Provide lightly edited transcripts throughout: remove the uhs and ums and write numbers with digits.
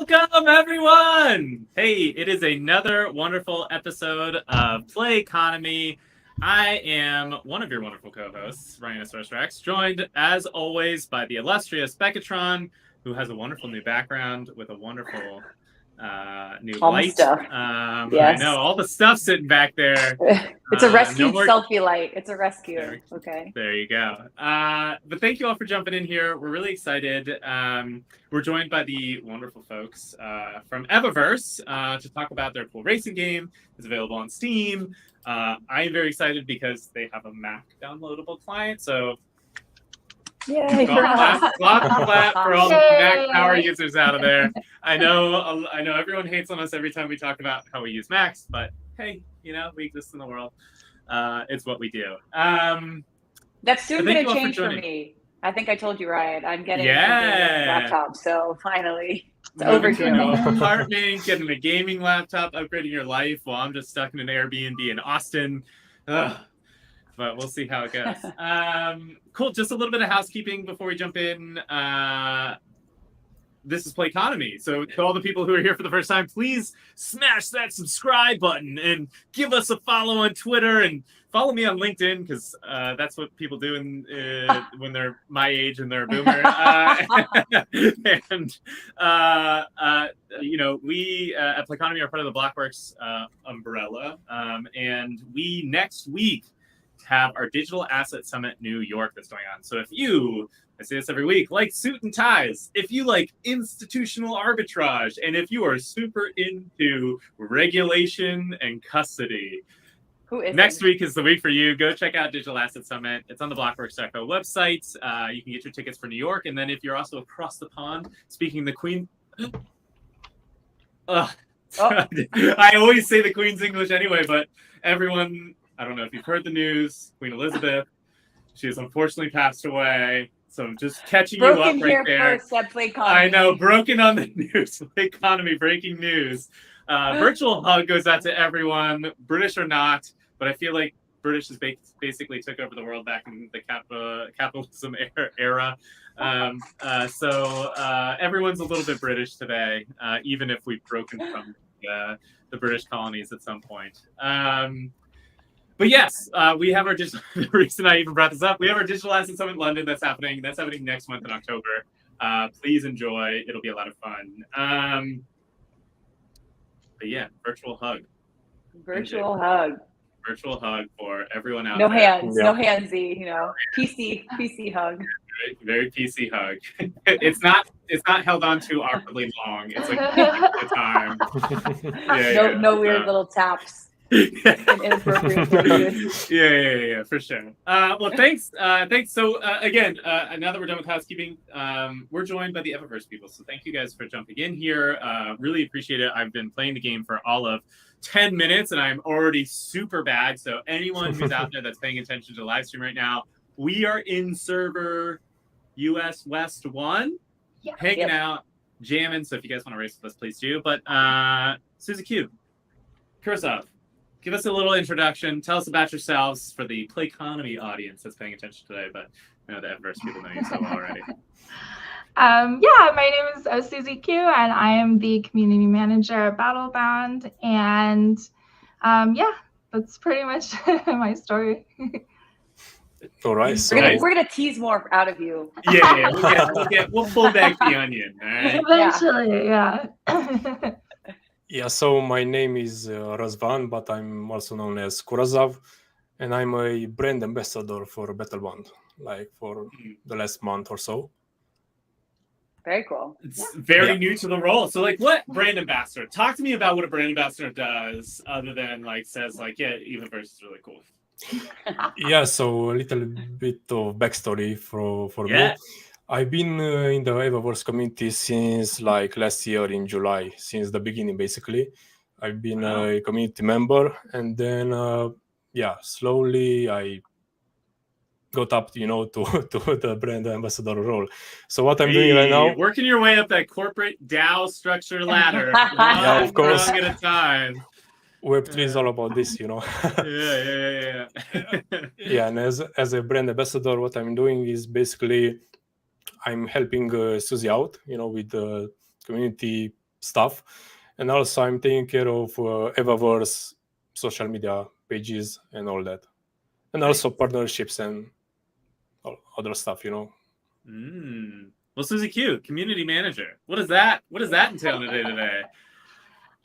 Welcome, everyone! Hey, it is another wonderful episode of Play Economy. I am one of your wonderful co-hosts, Ryan Rex, joined, as always, by the illustrious Beckatron, who has a wonderful new background with a wonderful new all light. Stuff. Yes. I know, all the stuff sitting back there. It's a rescued selfie light. It's a rescue. Okay. There you go. But thank you all for jumping in here. We're really excited. We're joined by the wonderful folks from Evaverse to talk about their cool racing game. It's available on Steam. I am very excited because they have a Mac downloadable client. So yay! Clap for all the Mac power users out of there. I know everyone hates on us every time we talk about how we use Macs, but hey, we exist in the world. It's what we do. That's soon going to change for me. I think I told you, Ryan. I'm getting a laptop, so finally it's overdue. An apartment, getting a gaming laptop, upgrading your life while I'm just stuck in an Airbnb in Austin. But we'll see how it goes. Cool. Just a little bit of housekeeping before we jump in. This is Play Economy. So to all the people who are here for the first time, please smash that subscribe button and give us a follow on Twitter and follow me on LinkedIn because that's what people do when they're my age and they're a boomer. We at Play Economy are part of the Blockworks umbrella. And we next week have our Digital Asset Summit New York that's going on. So if you, I say this every week, like suit and ties, if you like institutional arbitrage, and if you are super into regulation and custody, next week is the week for you. Go check out Digital Asset Summit. It's on the Blockworks.co website. You can get your tickets for New York. And then if you're also across the pond, speaking the Queen... I always say the Queen's English anyway, but everyone... I don't know if you've heard the news. Queen Elizabeth, she has unfortunately passed away. So I'm just catching you up right there. I know, broken on the news. Play Economy, breaking news. Virtual hug goes out to everyone, British or not. But I feel like British has basically took over the world back in the capitalism era. So everyone's a little bit British today, even if we've broken from the British colonies at some point. But yes, we have our digital. The reason I even brought this up, we have our Digital Asset Summit in London. That's happening next month in October. Please enjoy. It'll be a lot of fun. But yeah, virtual hug. Virtual hug For everyone out there. No handsy. PC hug. Very PC hug. It's not held on too awkwardly long. It's like the time. No weird little taps. Inappropriate language. Yeah, for sure. Well, thanks. So again, now that we're done with housekeeping, we're joined by the Evaverse people. So thank you guys for jumping in here. Really appreciate it. I've been playing the game for all of 10 minutes and I'm already super bad. So anyone who's out there that's paying attention to the live stream right now, we are in server US West 1, hanging out, jamming. So if you guys want to race with us, please do. But Susie Q, Kurosawa, give us a little introduction. Tell us about yourselves for the Play Economy audience that's paying attention today, but I know the Evaverse people know you so well already. My name is Susie Q, and I am the community manager at Battlebound. And that's pretty much my story. All right. So we're gonna tease more out of you. Yeah. We'll pull back the onion. All right? Eventually, yeah. Yeah, so my name is Razvan, but I'm also known as Kurazav, and I'm a brand ambassador for Battlebound, like for the last month or so. Very cool. It's very new to the role. So like what brand ambassador? Talk to me about what a brand ambassador does other than says Evaverse is really cool. Yeah, so a little bit of backstory for me. I've been in the Evaverse community since last year in July, since the beginning basically. I've been a community member, and then slowly I got up, to the brand ambassador role. So what I'm doing right now, working your way up that corporate DAO structure ladder. Yeah, of course. At a time. Web3 is all about this, Yeah. Yeah, and as a brand ambassador, what I'm doing is basically I'm helping Susie out, with the community stuff, and also I'm taking care of Evaverse social media pages and all that, and also partnerships and other stuff, Well, Susie Q, community manager. What does that entail in a day-to-day?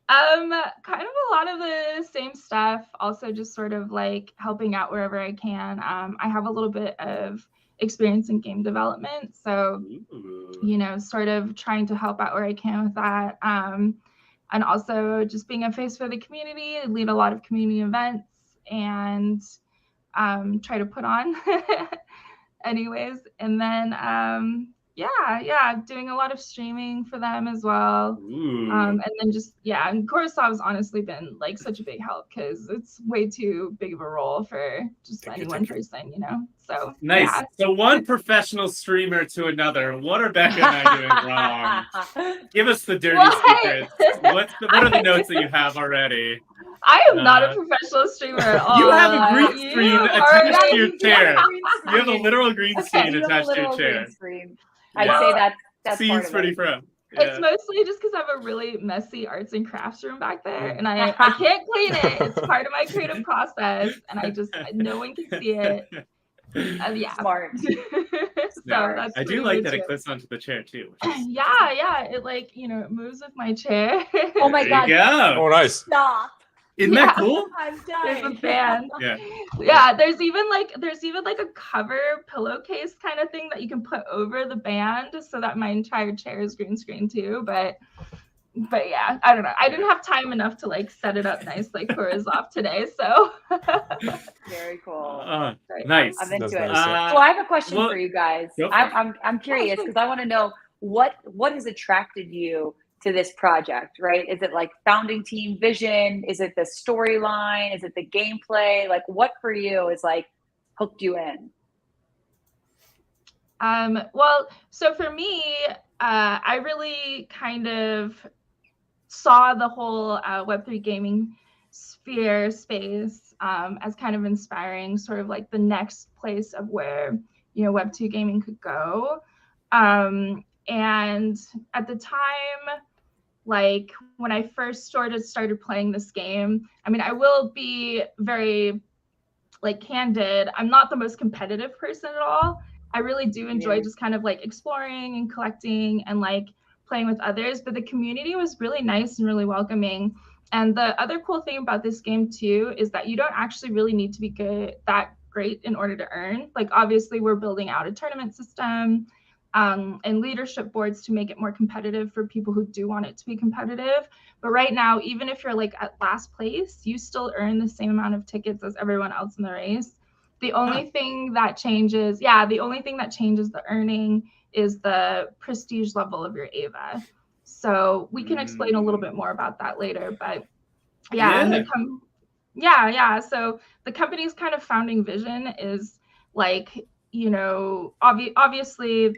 Kind of a lot of the same stuff. Also, just sort of like helping out wherever I can. I have a little bit of experience in game development, so sort of trying to help out where I can with that. And also just being a face for the community. I lead a lot of community events and try to put on anyways. And then doing a lot of streaming for them as well. And then just and Korosov's honestly been like such a big help because it's way too big of a role for just any one person, So nice. Yeah. So one professional streamer to another. What are Becca and I doing wrong? Give us the dirty secrets. What are the notes that you have already? I am not a professional streamer at all. You have a green screen attached to your chair. You have a literal green screen attached to your chair. I'd say that's seems pretty pro. It's mostly just because I have a really messy arts and crafts room back there, and I can't clean it. It's part of my creative process, and no one can see it. Smart. I do like that it clips onto the chair too. Yeah. It it moves with my chair. Oh my god! There you go. Oh, nice. Stop. Isn't that cool? I'm dying. There's a fan. Yeah. There's even a cover pillowcase kind of thing that you can put over the band so that my entire chair is green screen too. But yeah, I don't know. I didn't have time enough to set it up nice like Korosov today. So very cool. Nice. I'm into it. Nice, So I have a question for you guys. I'm curious because I want to know what has attracted you to this project, right? Is it like founding team vision? Is it the storyline? Is it the gameplay? Like what for you is hooked you in? Well, so for me, I really kind of saw the whole Web3 gaming space as kind of inspiring, sort of like the next place of where, Web2 gaming could go. And at the time, when I first started playing this game, I will be very candid. I'm not the most competitive person at all. I really do enjoy just kind of exploring and collecting and playing with others, but the community was really nice and really welcoming. And the other cool thing about this game too is that you don't actually really need to be that great in order to earn. Obviously we're building out a tournament system and leadership boards to make it more competitive for people who do want it to be competitive. But right now, even if you're at last place, you still earn the same amount of tickets as everyone else in the race. The only thing that changes, the earning is the prestige level of your AVA. So we can explain a little bit more about that later, but so the company's kind of founding vision is obviously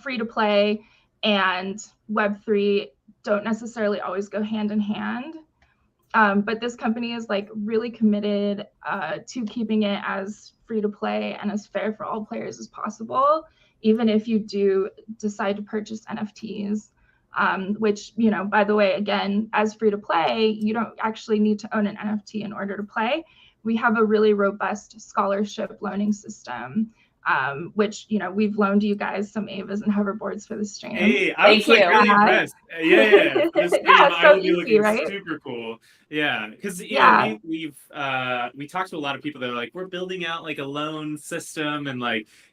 free to play and Web3 don't necessarily always go hand in hand. But this company is really committed to keeping it as free to play and as fair for all players as possible, even if you do decide to purchase NFTs, which, by the way, again, as free to play, you don't actually need to own an NFT in order to play. We have a really robust scholarship loaning system, which, we've loaned you guys some Avas and hoverboards for the stream. Hey, I was really impressed. Yeah. This game, I will be looking super cool. Yeah, because we talked to a lot of people that are we're building out a loan system and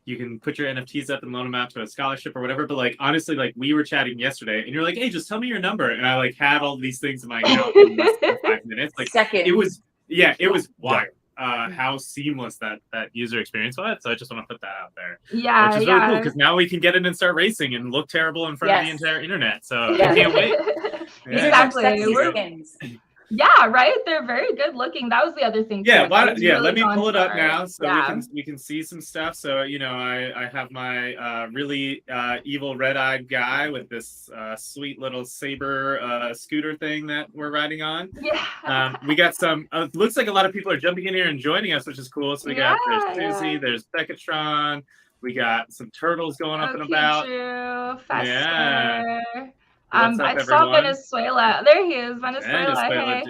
you can put your NFTs up and loan them out to a scholarship or whatever. But honestly, we were chatting yesterday and you're hey, just tell me your number. And I had all these things in my account in less than 5 minutes. It was wild. How seamless that user experience was. So I just want to put that out there. Yeah, which is really cool because now we can get in and start racing and look terrible in front of the entire internet. So I can't wait. Exactly. Yeah, right. They're very good looking. That was the other thing. Yeah, let me pull it up now so we can see some stuff. So I have my really evil red-eyed guy with this sweet little saber scooter thing that we're riding on. Yeah. We got some. Looks like a lot of people are jumping in here and joining us, which is cool. So there's Susie, there's Beckatron. We got some turtles going up and about. Fester. What's up, I saw everyone? Venezuela. There he is, Venezuela. Hey.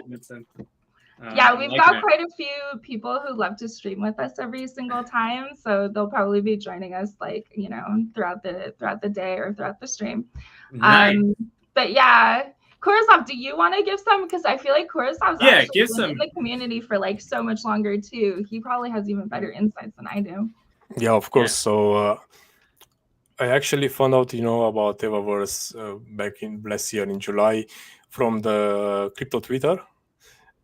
Yeah, we've got quite a few people who love to stream with us every single time, so they'll probably be joining us, like, you know, throughout the day or throughout the stream. Nice. But yeah, Kurosav, do you want to give some? Because I feel like Kurosav's actually been in the community for like so much longer too. He probably has even better insights than I do. Yeah, of course. So I actually found out, you know, about Evaverse back in last year in July from the crypto Twitter.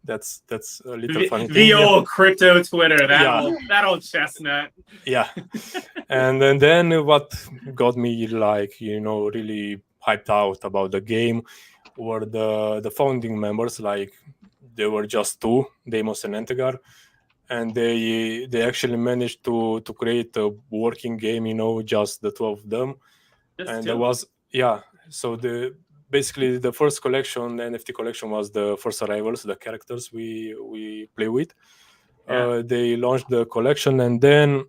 That's a little funny thing. The old crypto Twitter, that old chestnut. Yeah. And then what got me, like, you know, really hyped out about the game were the founding members. Like, there were just two, Deimos and Entegar, and they actually managed to create a working game, you know, just the two of them. And there was so basically the first collection, the NFT collection, was the first arrivals, the characters we play with. They launched the collection, and then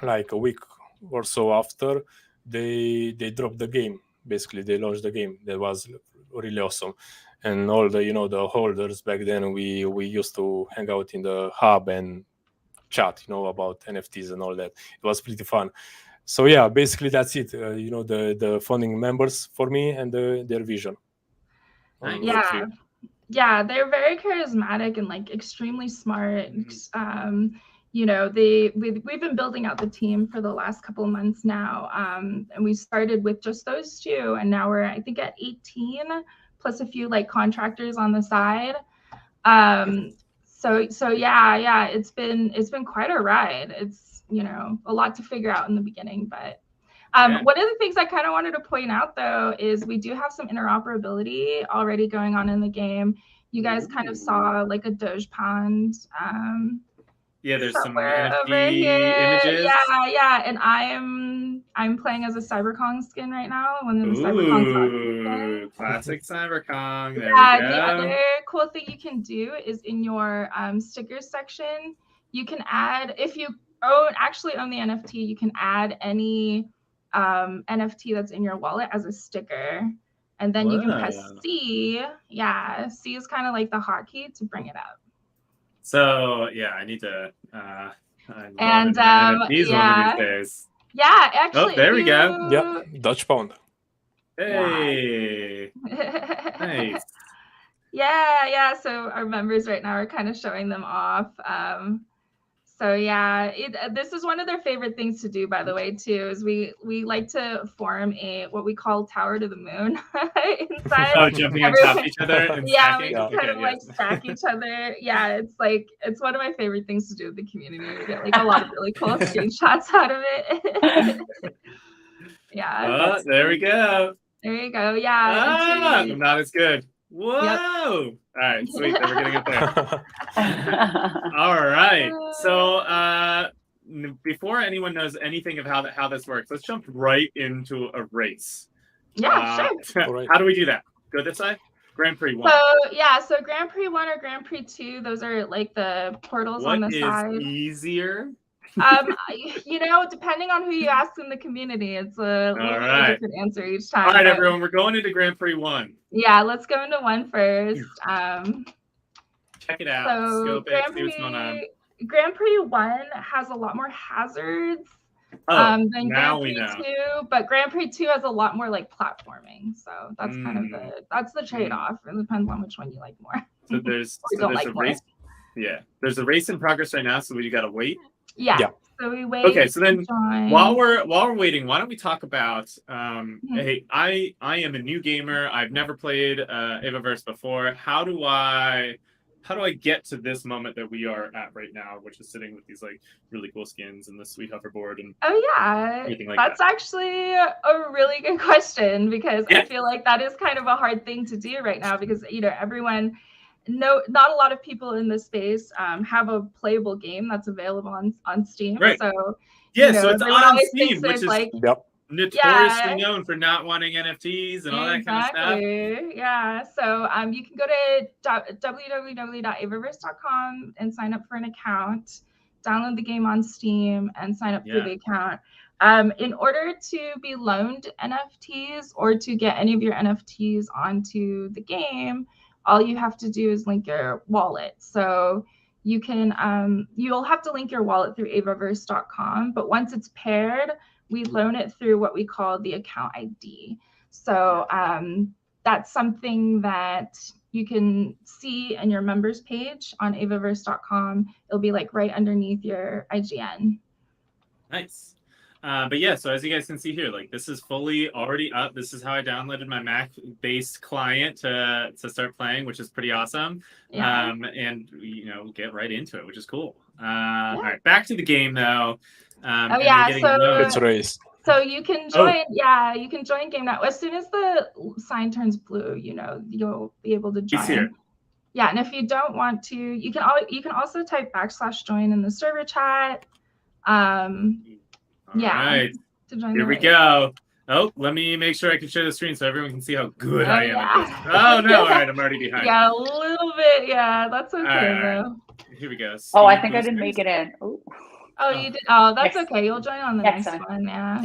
like a week or so after, they dropped the game. Basically, they launched the game. That was really awesome. And all the, you know, the holders back then, we used to hang out in the hub and chat, you know, about NFTs and all that. It was pretty fun. So yeah, basically that's it. You know, the founding members for me and their vision. Yeah, they're very charismatic and like extremely smart. You know, we've been building out the team for the last couple of months now, and we started with just those two, and now we're, I think, at 18 plus a few like contractors on the side. So yeah, it's been quite a ride. It's, you know, a lot to figure out in the beginning, but one of the things I kind of wanted to point out though is we do have some interoperability already going on in the game. You guys kind of saw like a Doge pond. There's some NFT images. Yeah, and I'm playing as a CyberKong skin right now. One of the CyberKong classic CyberKong. There we go. The other cool thing you can do is in your stickers section, you can add, if you actually own the NFT, you can add any NFT that's in your wallet as a sticker, and then you can press C. Yeah, C is kind of like the hotkey to bring it up. So yeah, I need to and NFTs one of these days. Yeah, actually. Oh, there we go. Yeah, Dutch pound. Hey. Nice. Yeah. So our members right now are kind of showing them off. So yeah, this is one of their favorite things to do, by the way, too, is we like to form what we call Tower to the Moon inside. Oh, jumping on top of each other and stacking? We kind of like stack each other. Yeah, it's one of my favorite things to do with the community. We get like a lot of really cool screenshots out of it. Yeah. There we go. There you go. Yeah. I'm not as good. Whoa! Yep. All right, sweet. Then we're getting up there. All right. So before anyone knows anything of how this works, let's jump right into a race. Yeah, sure. How do we do that? Go this side. Grand Prix 1. So Grand Prix 1 or Grand Prix 2, those are like the portals on the side. What is easier? You know, depending on who you ask in the community, it's a little different answer each time. All right, everyone, we're going into Grand Prix 1. Yeah, let's go into 1 first. Check it out. So Scope it, see what's going on. Grand Prix 1 has a lot more hazards than Grand Prix 2, but Grand Prix 2 has a lot more like platforming. So that's kind of that's the trade-off. It depends on which one you like more. So there's a race. Yeah, there's a race in progress right now, so we gotta wait. Yeah. So we wait. Okay, so then while we're waiting, why don't we talk about hey, I am a new gamer. I've never played Evaverse before. How do I get to this moment that we are at right now, which is sitting with these like really cool skins and the sweet hoverboard and everything like that's actually a really good question, because I feel like that is kind of a hard thing to do right now, because you know everyone. Not a lot of people in this space have a playable game that's available on Steam. Right. So so it's on Steam, which is notoriously known for not wanting NFTs and all that kind of stuff. Yeah. So you can go to www.evaverse.com and sign up for an account. download the game on Steam, and sign up through the account. In order to be loaned NFTs or to get any of your NFTs onto the game, all you have to do is link your wallet. So you can, you'll have to link your wallet through Evaverse.com, but once it's paired, we loan it through what we call the account ID. So that's something that you can see in your members page on Evaverse.com. It'll be like right underneath your IGN. Nice. But yeah, so as you guys can see here, like this is fully already up. This is how I downloaded my Mac-based client to start playing, which is pretty awesome. Yeah. And you know, get right into it, which is cool. All right, back to the game though. So it's race. So you can join, you can join game now. As soon as the sign turns blue, you know, you'll be able to join. Here. Yeah, and if you don't want to, you can also type /join in the server chat. Right. Here we go. Oh, let me make sure I can share the screen so everyone can see how good I am at this. Oh no! All right, I'm already behind. Yeah, a little bit. Yeah, that's okay though. Here we go. Oh, I think I didn't make it in. Ooh. Oh, you did. Oh, that's okay. You'll join on the next one. Yeah.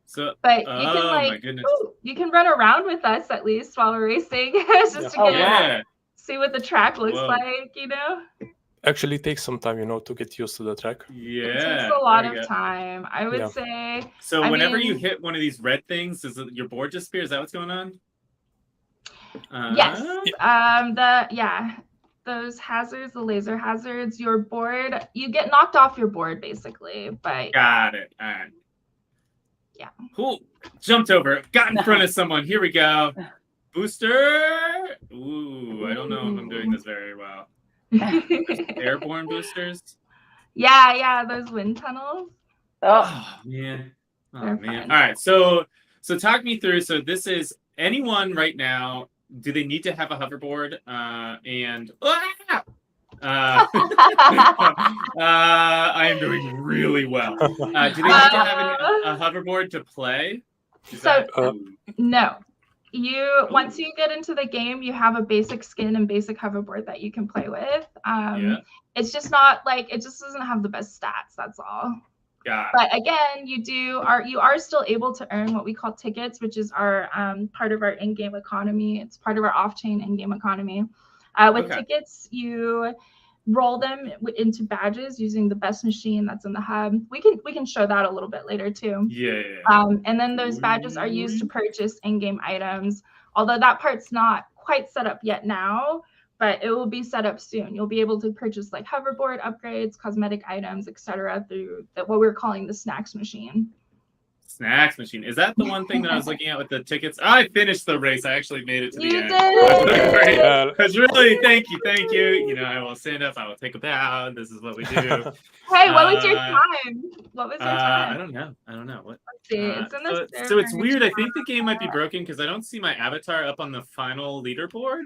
So, but you can like, you can run around with us at least while we're racing, just to see what the track looks like. You know. Actually takes some time, you know, to get used to the track. Yeah. It takes a lot of time, I would say. So whenever you hit one of these red things, does your board disappear? Is that what's going on? Yes. Those hazards, the laser hazards, your board, you get knocked off your board basically. But got it. All right. Yeah. Cool. Jumped over. Got in front of someone. Here we go. Booster. Ooh, I don't know if I'm doing this very well. Airborne boosters. Yeah, those wind tunnels. Oh man. All right, so talk me through. So this is anyone right now. Do they need to have a hoverboard? I am doing really well. Do they need to have a hoverboard to play? No. Once you get into the game, you have a basic skin and basic hoverboard that you can play with. It's just not like, it just doesn't have the best stats. That's all. But again, you are still able to earn what we call tickets, which is our part of our in-game economy. It's part of our off-chain in-game economy. With tickets, you roll them into badges using the best machine that's in the hub. We can show that a little bit later too. And then those badges are used to purchase in-game items. Although that part's not quite set up yet now, but it will be set up soon. You'll be able to purchase like hoverboard upgrades, cosmetic items, etc. through what we're calling the snacks machine. Snacks machine. Is that the one thing that I was looking at with the tickets? I finished the race. I actually made it to the end. Did. Because really, thank you. You know, I will stand up. I will take a bow. This is what we do. Hey, what was your time? What was your time? I don't know. What? Let's see. It's in the so it's weird. I think the game might be broken because I don't see my avatar up on the final leaderboard.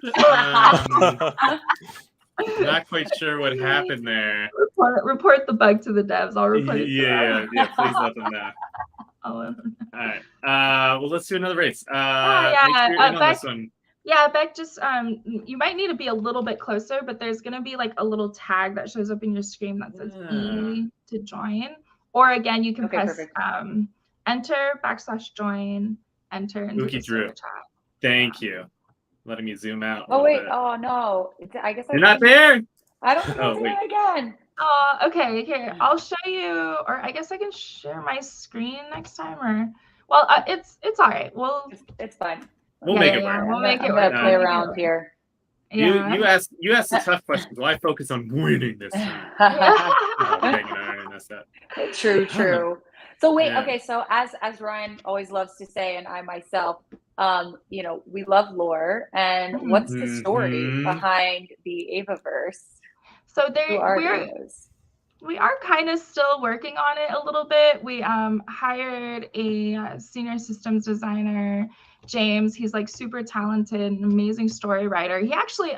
Not quite sure what happened there. Report the bug to the devs. I'll report it. Yeah. Please let them know. All right. Well, let's do another race. This one. Yeah, Beck, just you might need to be a little bit closer, but there's gonna be like a little tag that shows up in your screen that says E to join. Or again, you can press enter /join, enter into the server chat. Thank you. Letting me zoom out. Oh wait, oh no. I guess you're not there. I don't know it again. Oh, okay. Here, I'll show you, or I guess I can share my screen next time. Or, well, it's all right. It's fine. We'll make it work. We'll make it work. Play around here. Yeah. You asked the tough questions. Well, I focus on winning this time. I messed up. True. So wait, okay. So as Ryan always loves to say, and I myself, you know, we love lore. And what's the story behind the Evaverse? So we are kind of still working on it a little bit. We hired a senior systems designer, James. He's like super talented, an amazing story writer. He actually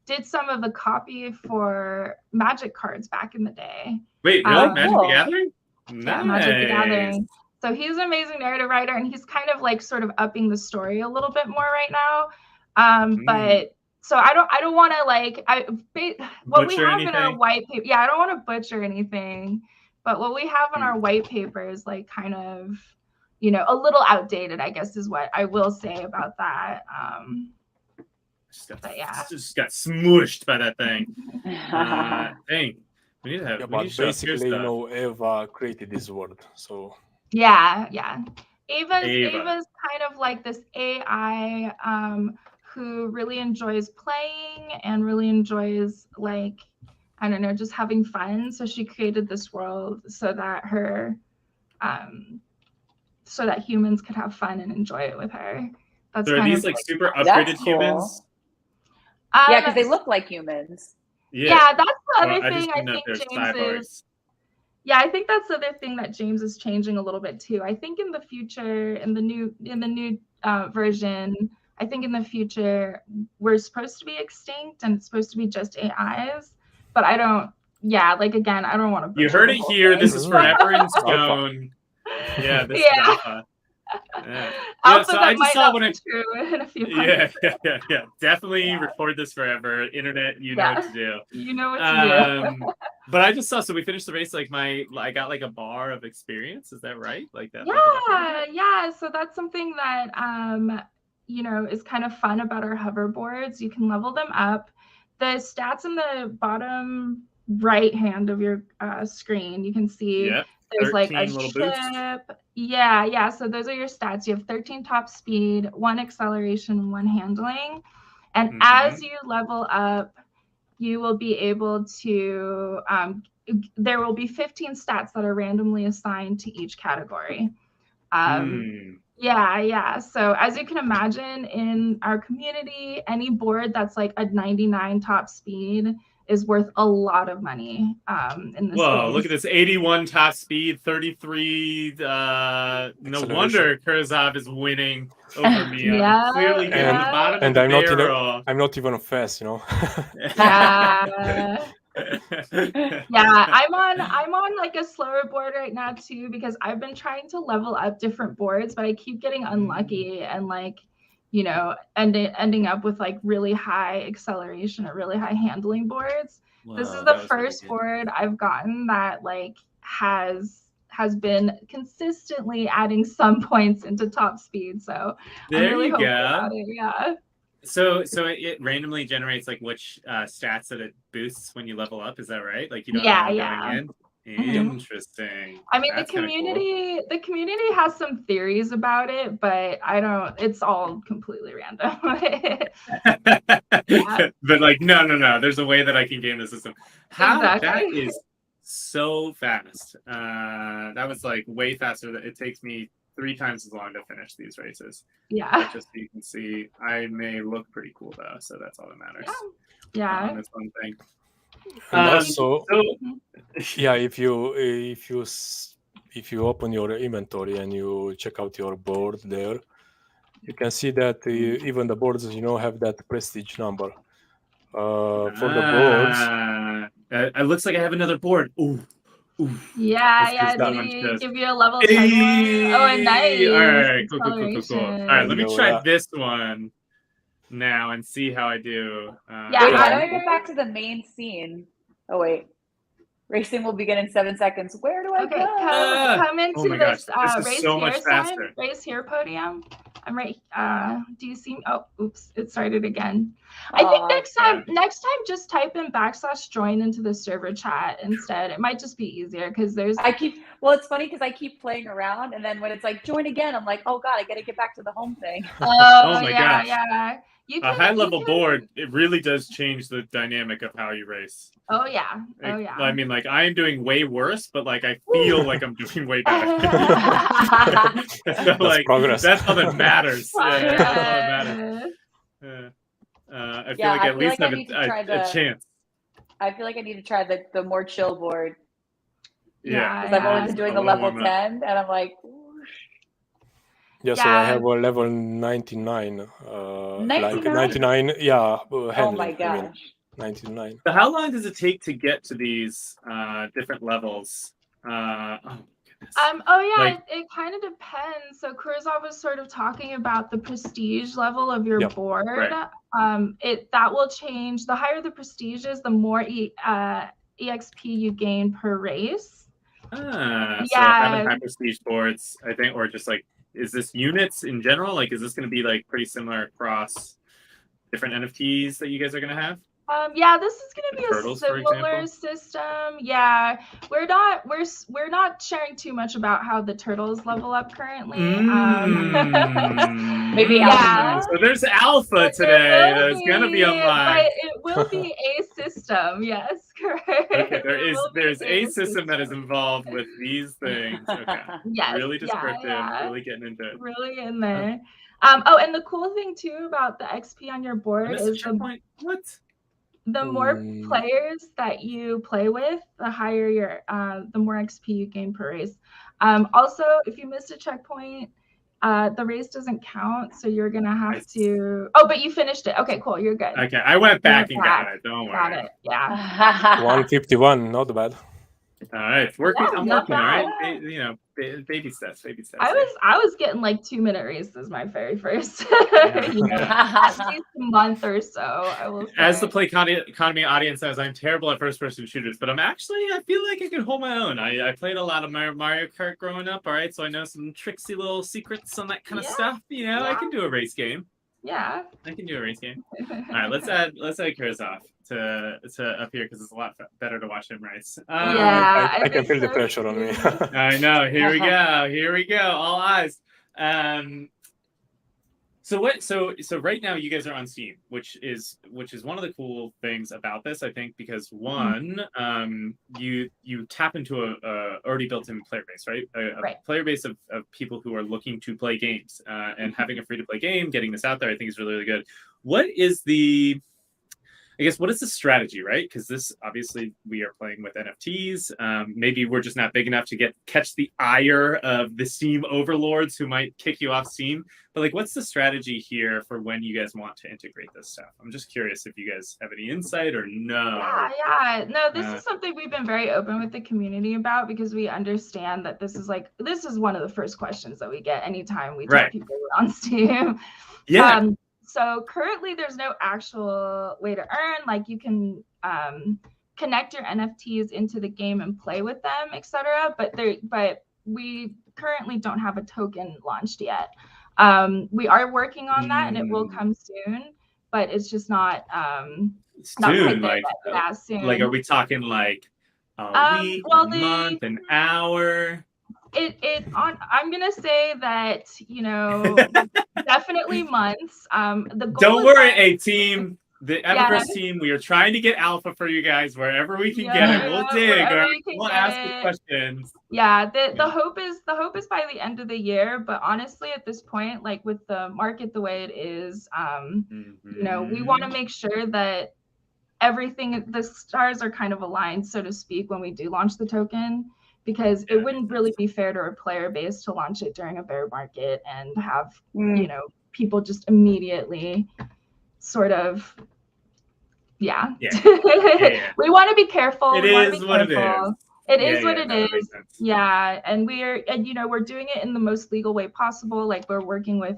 did some of the copy for Magic cards back in the day. Wait, really? Magic the Gathering? Yeah, Magic the Gathering. So he's an amazing narrative writer, and he's kind of like sort of upping the story a little bit more right now. But So I don't want to like what we Butcher have in our anything? white paper. Yeah, I don't want to butcher anything, but what we have in our white paper is like kind of, you know, a little outdated, I guess, is what I will say about that. But yeah, just got smooshed by that thing. Dang. We need to have. Yeah, we but need to show basically, you stuff. know, Eva created this world, so yeah. Ava. Ava's kind of like this AI who really enjoys playing and really enjoys, like, I don't know, just having fun. So she created this world so that so that humans could have fun and enjoy it with her. That's So are kind these of like super upgraded cool. humans? Yeah, because they look like humans. Yeah, that's the other thing I think James cybars. is. Yeah, I think that's the other thing that James is changing a little bit too. I think in the future, in the new version, I think in the future we're supposed to be extinct and it's supposed to be just AIs. But I don't. Yeah, like again, I don't want to. You heard it here. This is forever in stone. Yeah, this is alpha. Yeah. Alpha so that I just might saw not when be true in a few months. Yeah. Definitely record this forever. Internet, you know what to do. You know what to do. But I just saw. So we finished the race. Like I got like a bar of experience. Is that right? Like that. Yeah. So that's something that you know, is kind of fun about our hoverboards. You can level them up. The stats in the bottom right hand of your screen, you can see there's like a ship. Boost. Yeah. So those are your stats. You have 13 top speed, 1 acceleration, 1 handling. And as you level up, you will be able to, there will be 15 stats that are randomly assigned to each category. Yeah. So as you can imagine, in our community, any board that's like a 99 top speed is worth a lot of money in this Whoa, space. Look at this 81 top speed, 33. No wonder Kurzov is winning over me. I'm clearly getting the bottom of the barrel. I'm not even fast, you know. I'm on like a slower board right now too, because I've been trying to level up different boards, but I keep getting unlucky and like, you know, ending up with like really high acceleration or really high handling boards. Wow, this is the first board I've gotten that like has been consistently adding some points into top speed. So I'm really hoping about it. Yeah. So it randomly generates like which stats that it boosts when you level up. Is that right? Like you don't know going in. Interesting. I mean, the community has some theories about it, but it's all completely random. But like, no. There's a way that I can game the system. That is so fast. That was like way faster. It takes me 3 times as long to finish these races. Yeah. But just so you can see, I may look pretty cool though, so that's all that matters. Yeah. That's one thing. And also, yeah, if you open your inventory and you check out your board there, you can see that even the boards, you know, have that prestige number. For the boards, it looks like I have another board. Ooh. Yeah. Did he give you a level 10 one? Oh, nice. All right, cool. All right, let me try this one now and see how I do. How do I get back to the main scene? Oh wait, racing will begin in 7 seconds. Where do I go? Come into this race so here sign. Race here podium. I'm right. Do you see? Oh, oops! It started again. I think next time, just type in /join into the server chat instead. It might just be easier because there's. It's funny because I keep playing around, and then when it's like join again, I'm like, oh god, I gotta get back to the home thing. Oh my gosh. Yeah. A high-level board, it really does change the dynamic of how you race. Oh yeah. I mean, like I am doing way worse, but like I feel like I'm doing way better. So, like progress. that's all that matters. That's all that matters. I feel like at least I have a chance. I feel like I need to try the more chill board. Yeah. Because I've only been doing the level 10, and I'm like. So I have a level 99. 99, yeah. Oh my gosh. 99. So how long does it take to get to these different levels? Oh yeah, Like, it kind of depends. So Kurzov was sort of talking about the prestige level of your board. Right. That will change. The higher the prestige is, the more EXP you gain per race. So having high prestige boards, I think, or just like, is this units in general? Like, is this going to be like pretty similar across different NFTs that you guys are going to have? Yeah, this is going to be Turtles, a similar system. Yeah, we're not sharing too much about how the turtles level up currently. Maybe alpha. So there's alpha today. There's going to be unlocked. But it will be a system. Yes, correct. Okay, there's a system that is involved with these things. Okay. Yes. Really descriptive. Really getting into it. Really in there. And the cool thing too about the XP on your board is the more players that you play with, the higher the more XP you gain per race. Also, if you missed a checkpoint, the race doesn't count, so you're gonna have to. Oh, but you finished it. Okay, cool. You're good. Okay, I went back and got it. Don't worry. Got it. Yeah. 151, not bad. All right, it's working. I'm working. All right, baby steps. I was getting like 2-minute races my very first, at least a month or so. I will say. As the Play Economy audience says, I'm terrible at first-person shooters, but I feel like I can hold my own. I played a lot of Mario Kart growing up. All right, so I know some tricksy little secrets on that kind of stuff. I can do a race game. Yeah, I can do a race game. All right, let's add Kurzov to up here because it's a lot better to watch him race. I can feel the pressure on me. I know. Here we go. All eyes. So right now you guys are on Steam, which is one of the cool things about this, I think, because one, you tap into a already built-in player base, right? A player base of people who are looking to play games, and having a free-to-play game, getting this out there, I think is really, really good. What is the strategy, right? Because this, obviously, we are playing with NFTs. Maybe we're just not big enough to catch the ire of the Steam overlords who might kick you off Steam. But like, what's the strategy here for when you guys want to integrate this stuff? I'm just curious if you guys have any insight or no. Yeah. No, this is something we've been very open with the community about because we understand that this is one of the first questions that we get anytime we talk people on Steam. Yeah. So currently there's no actual way to earn, like you can connect your NFTs into the game and play with them, etc. But we currently don't have a token launched yet. We are working on that and it will come soon, but it's just not soon. Soon. Like, are we talking like a week, a month, an hour? I'm gonna say that definitely months. The goal Don't worry, team. The Evaverse team, we are trying to get alpha for you guys wherever we can get it. We'll dig, or we'll ask the questions. Yeah, the hope is by the end of the year. But honestly, at this point, like with the market the way it is, we want to make sure that the stars are kind of aligned, so to speak, when we do launch the token. Because it wouldn't really be fair to our player base to launch it during a bear market and have people just immediately sort of we want to be careful. It is what it is. It is what it is. Yeah, and we're doing it in the most legal way possible. Like we're working with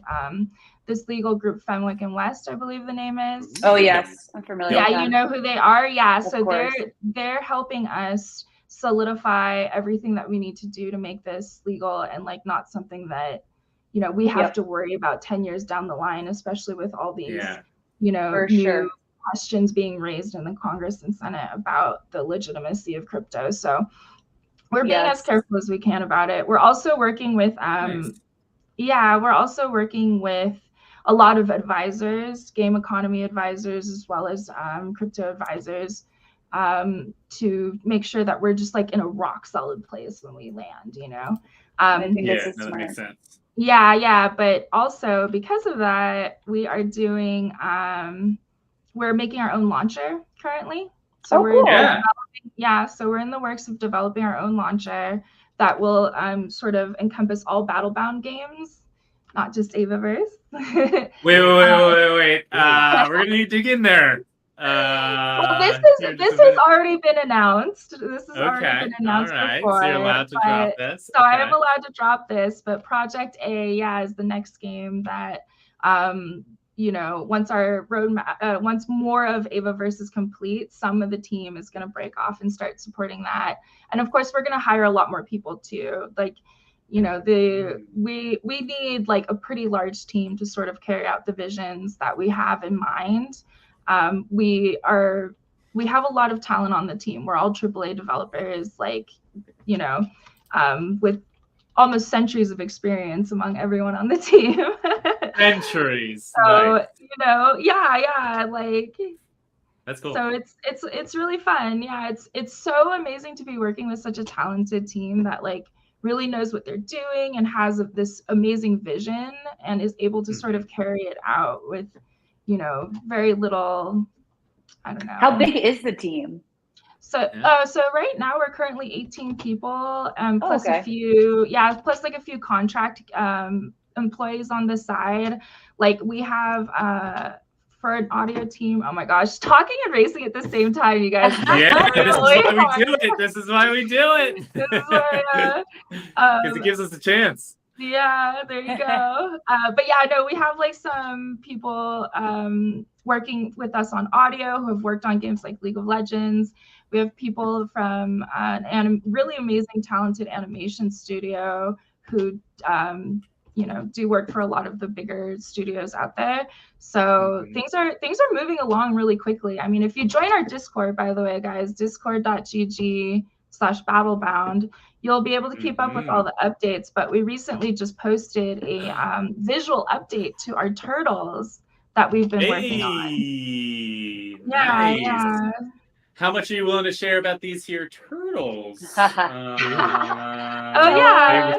this legal group, Fenwick and West, I believe the name is. Oh yes, I'm familiar. Yeah, you know who they are. Yeah, so they're helping us solidify everything that we need to do to make this legal and like not something that we have to worry about 10 years down the line, especially with all these new questions being raised in the Congress and Senate about the legitimacy of crypto. So we're being as careful as we can about it. We're also working with we're also working with a lot of advisors, game economy advisors, as well as crypto advisors, to make sure that we're just like in a rock solid place when we land, I think that makes sense. Yeah. But also because of that, we are doing, we're making our own launcher currently. So so we're in the works of developing our own launcher that will sort of encompass all battle-bound games, not just Evaverse. Wait. We're gonna need to dig in there. Well, this has already been announced. This has already been announced before. So you're allowed to drop this. So I am allowed to drop this, but Project A, is the next game that once our roadmap, once more of Evaverse is complete, some of the team is going to break off and start supporting that. And of course, we're going to hire a lot more people too. Like, we need like a pretty large team to sort of carry out the visions that we have in mind. We have a lot of talent on the team. We're all AAA developers, like, with almost centuries of experience among everyone on the team. Centuries. So, nice. like, that's cool. So it's really fun. Yeah, it's so amazing to be working with such a talented team that like really knows what they're doing and has this amazing vision and is able to sort of carry it out with, very little, I don't know. How big is the team? So so right now we're currently 18 people, plus okay. a few, plus like a few contract employees on the side. Like we have for an audio team, oh my gosh, talking and racing at the same time, you guys. Yeah, this is why we do it. This is why we do it. Because it gives us a chance. Yeah, there you go. But we have like some people working with us on audio who have worked on games like League of Legends. We have people from an really amazing, talented animation studio who do work for a lot of the bigger studios out there. So things are moving along really quickly. I mean, if you join our Discord, by the way, guys, discord.gg/battlebound, you'll be able to keep up with all the updates. But we recently just posted a visual update to our turtles that we've been working on. Nice. Yeah. How much are you willing to share about these here turtles? They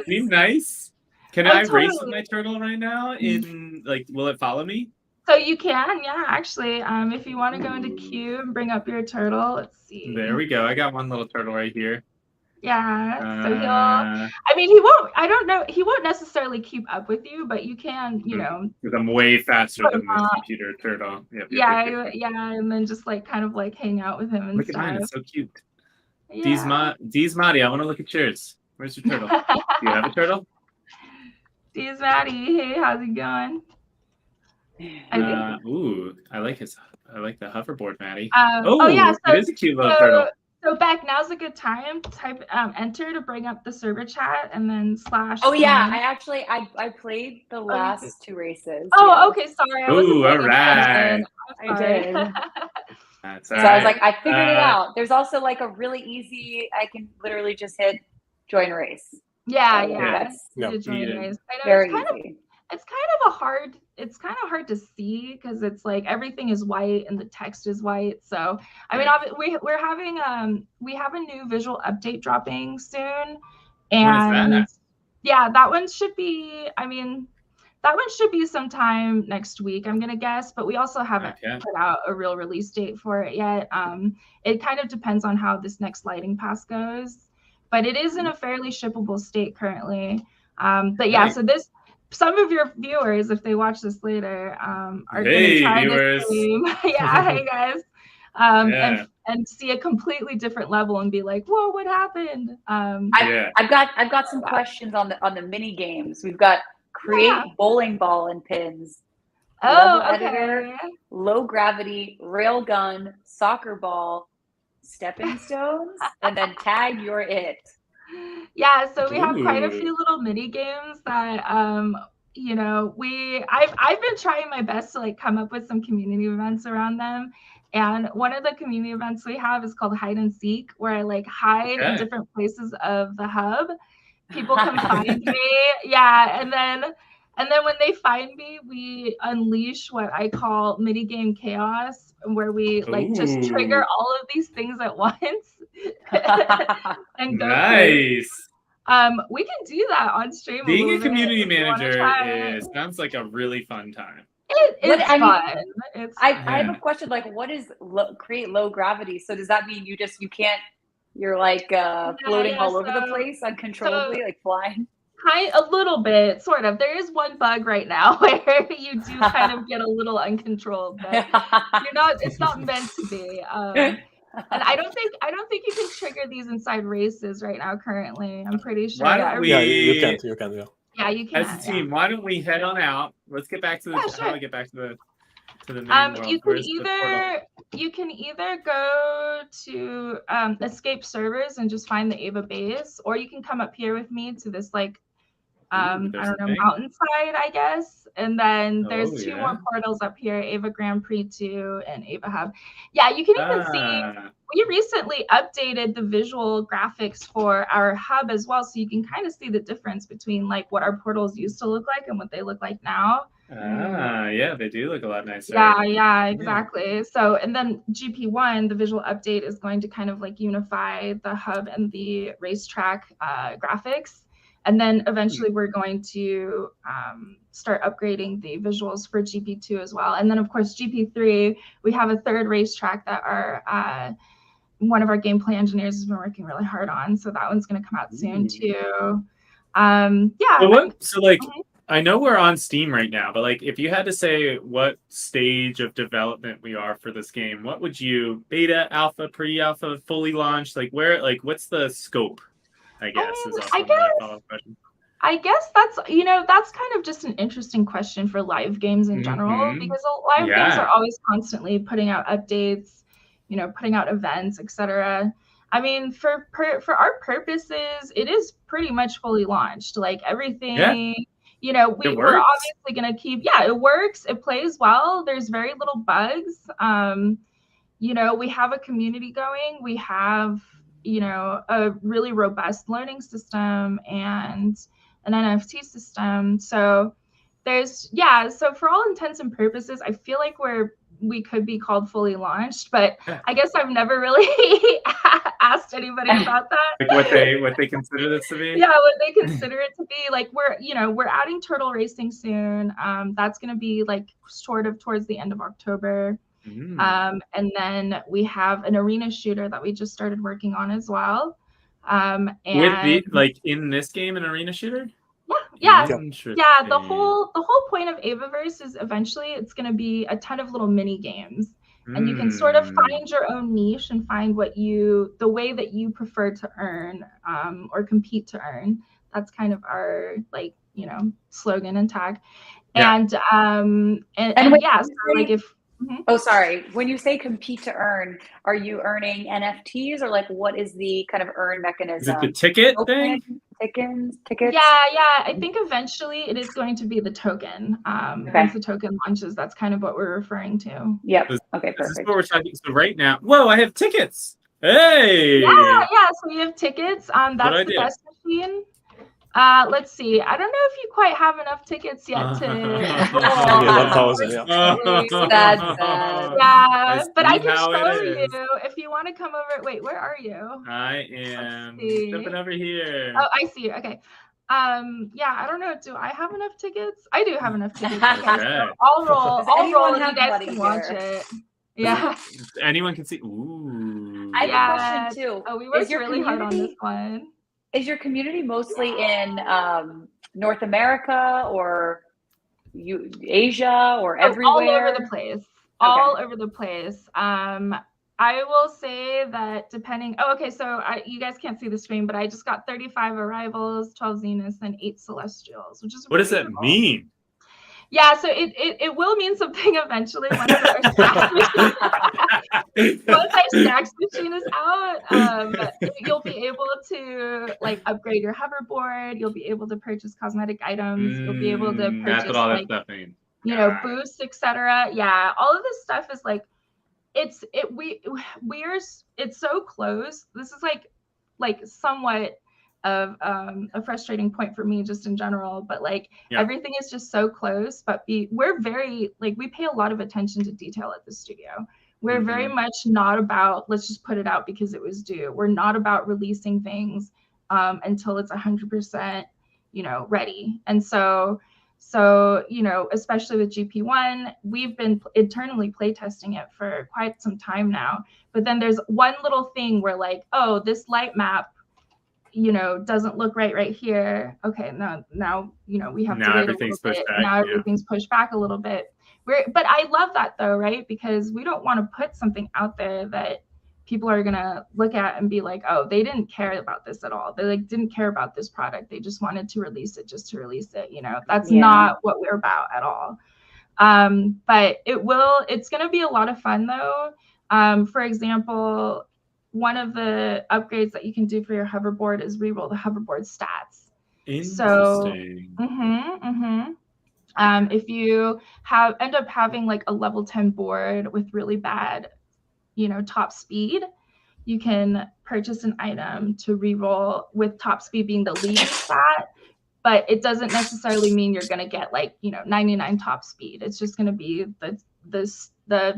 seem nice. Can I race with my turtle right now? Will it follow me? So you can, actually. If you want to go into queue and bring up your turtle, let's see. There we go. I got one little turtle right here. Yeah. So he won't necessarily keep up with you, but you can, Because I'm way faster than the computer turtle. Yep, and then just like kind of like hang out with him and look stuff. Look at mine, it's so cute. Yeah. Deez Maddie, I want to look at yours. Where's your turtle? Do you have a turtle? Deez Maddie, hey, how's it going? Ooh, I like the hoverboard, Maddie. So it is a cute little turtle. So Beck, now's a good time to type enter to bring up the server chat and then / Oh yeah, I played the last two races. Oh, okay, sorry. Ooh, all right. I did. That's so I was like, I figured it out. There's also like a really easy, I can literally just hit join race. Yeah. Join race. I know, very easy. It's kind of hard to see because it's like everything is white and the text is white. So I mean, we're having we have a new visual update dropping soon, and when is that? That one should be sometime next week, I'm gonna guess. But we also haven't put out a real release date for it yet. It kind of depends on how this next lighting pass goes, but it is in a fairly shippable state currently. So this. Some of your viewers, if they watch this later, are going to try this game. Hey guys, and see a completely different level and be like, "Whoa, what happened?" I've got some questions on the mini games. We've got create bowling ball and pins. Editor, low gravity, rail gun, soccer ball, stepping stones, and then tag you're it. Yeah, so we have quite a few little mini games that I've been trying my best to like come up with some community events around them. And one of the community events we have is called Hide and Seek, where I like hide in different places of the hub. People can find me. Yeah, and then when they find me, we unleash what I call mini game chaos, where we like just trigger all of these things at once. And go nice. We can do that on stream. Being a community manager sounds like a really fun time. It's fun. I have a question. Like, what is create low gravity? So does that mean you're like floating all over the place uncontrollably, like flying? A little bit, sort of. There is one bug right now where you do kind of get a little uncontrolled, but it's not meant to be. And I don't think you can trigger these inside races right now currently. I'm pretty sure. Why don't we? Yeah, you can. Yeah, you can. As a team, why don't we head on out? Let's get back to the. Sure. How do I get back to the main world? You can either go to escape servers and just find the Ava base, or you can come up here with me to this like I don't know, mountainside, I guess. And then there's two more portals up here, Ava Grand Prix 2 and Ava Hub. Yeah, you can even see we recently updated the visual graphics for our hub as well, so you can kind of see the difference between like what our portals used to look like and what they look like now. Yeah, they do look a lot nicer. Yeah, exactly. Yeah. So, and then GP1, the visual update is going to kind of like unify the hub and the racetrack graphics. And then eventually we're going to start upgrading the visuals for GP2 as well. And then of course, GP3, we have a third racetrack that our one of our gameplay engineers has been working really hard on. So that one's going to come out soon too. Yeah. I know we're on Steam right now, but like if you had to say what stage of development we are for this game, what would you, beta, alpha, pre-alpha, fully launched, like what's the scope? I guess that's that's kind of just an interesting question for live games in general, because live games are always constantly putting out updates, putting out events, etc. I mean, for our purposes, it is pretty much fully launched. Like everything, we're obviously gonna keep. Yeah, it works. It plays well. There's very little bugs. We have a community going. We have a really robust learning system and an NFT system. So so for all intents and purposes, I feel like we could be called fully launched, but I guess I've never really asked anybody about that. Like what they consider this to be? Yeah, what they consider it to be. Like we're adding turtle racing soon. That's gonna be like sort of towards the end of October. And then we have an arena shooter that we just started working on as well. And with in this game, an arena shooter? Yeah. The whole point of Evaverse is eventually it's going to be a ton of little mini games, and you can sort of find your own niche and find the way that you prefer to earn or compete to earn. That's kind of our slogan and tag. Oh, sorry. When you say compete to earn, are you earning NFTs or like what is the kind of earn mechanism? Is it the ticket thing? Tickets? Yeah. I think eventually it is going to be the token. Once the token launches, that's kind of what we're referring to. Yep. Okay, perfect. This is what we're talking. So right now, whoa, I have tickets. Hey. Yeah. So we have tickets. That's the best machine. Let's see. I don't know if you quite have enough tickets yet to. Yeah, but I can show you if you want to come over. Wait, where are you? I am jumping over here. Oh, I see you. Okay. I don't know. Do I have enough tickets? I do have enough tickets. Okay, so I'll roll. You guys can watch it. Yeah. Anyone can see. Ooh. I have a question too. Oh, we worked really hard on this one. Is your community mostly in North America or Asia or everywhere? All over the place. Okay. All over the place. I will say that depending. So you guys can't see the screen, but I just got 35 arrivals, 12 zeniths, and 8 celestials, which is. What does that mean? Yeah, so it will mean something eventually once our stacks machine is out. You'll be able to upgrade your hoverboard. You'll be able to purchase cosmetic items. You'll be able to purchase that's what all that stuff means. Boosts, etc. Yeah, all of this stuff is it's so close. This is like somewhat of a frustrating point for me just in general, but everything is just so close, but we're very we pay a lot of attention to detail at the studio. We're very much not about let's just put it out because it was due. We're not about releasing things until it's 100% ready. And so especially with GP1, we've been internally playtesting it for quite some time now, but then there's one little thing where this light map doesn't look right here. Okay, now we have to wait a little bit. Now everything's pushed back a little bit. But I love that though, right? Because we don't want to put something out there that people are gonna look at and be like, oh, they didn't care about this at all. They like didn't care about this product. They just wanted to release it just to release it. That's not what we're about at all. But it's gonna be a lot of fun though. For example, one of the upgrades that you can do for your hoverboard is reroll the hoverboard stats. Interesting. If you end up having like a level 10 board with really bad, top speed, you can purchase an item to reroll with top speed being the leading stat, but it doesn't necessarily mean you're going to get like 99 top speed. It's just going to be the